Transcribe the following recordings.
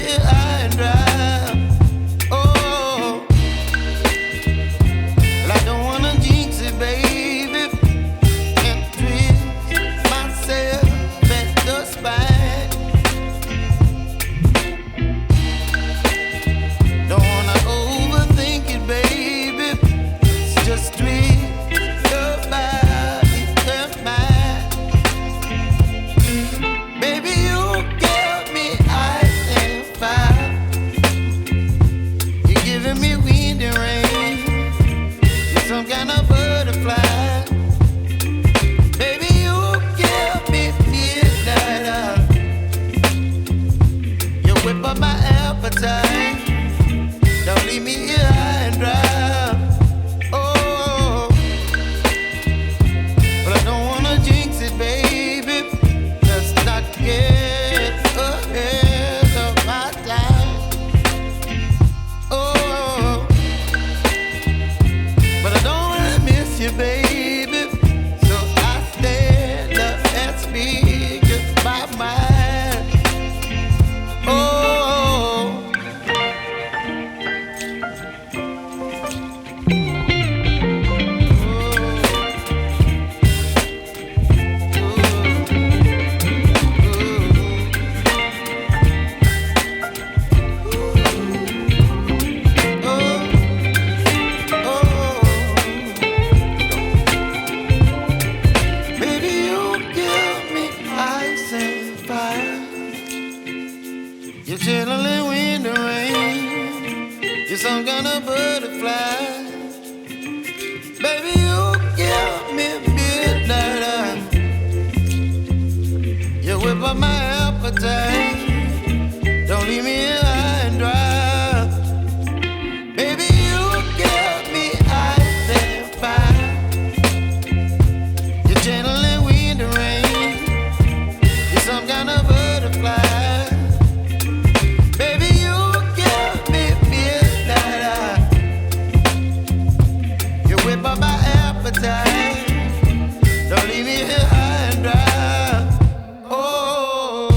here high and dry. Oh, well, I don't wanna jinx it, baby, and twist myself at the spine. Don't wanna overthink it, baby. It's just twist your body and mine. Baby, you give me ice and fire. You're giving me wind and rain. You're some kind of butterfly. Baby, you give me midnight. You whip up my appetite. Don't leave me here high and dry. Oh, but I don't wanna jinx it, baby. Let's not get ahead of my time. Oh, but I don't wanna miss you, baby. So I stand up and speak just my mind. Oh. Baby, you give me ice and fire. You're channeling wind and rain. You're some kind of butterfly. Baby, you give me midnight. You whip up my appetite. Don't leave me here high and dry. Baby, you give me ice and fire. You're channeling wind and rain. You're some kind of butterfly. Baby, you give me midnight. You whip up my appetite. Don't leave me here high and dry. Oh,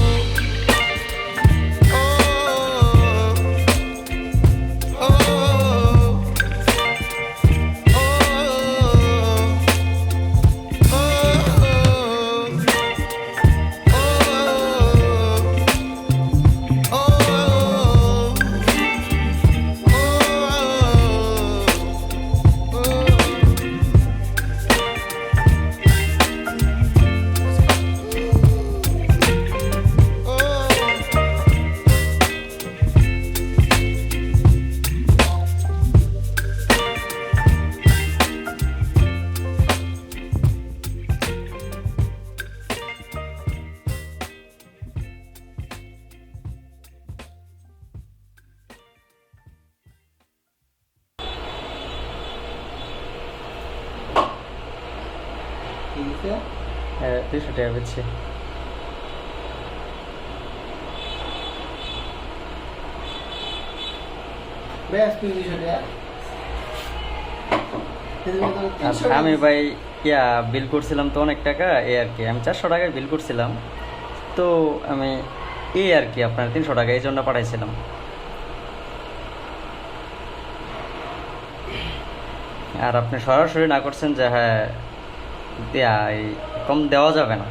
oh, oh, oh, হ্যাঁ 200 টাকা বেচছি। আমি ভাই বিল করছিলাম তো অনেক টাকা, এই আর কি। আমি 400 টাকায় বিল করছিলাম, তো আমি এই আর কি আপনার 300 টাকা এই জন্য পাঠাইছিলাম। আর আপনি সরাসরি না করছেন যে হ্যাঁ কম দেওয়া যাবে না।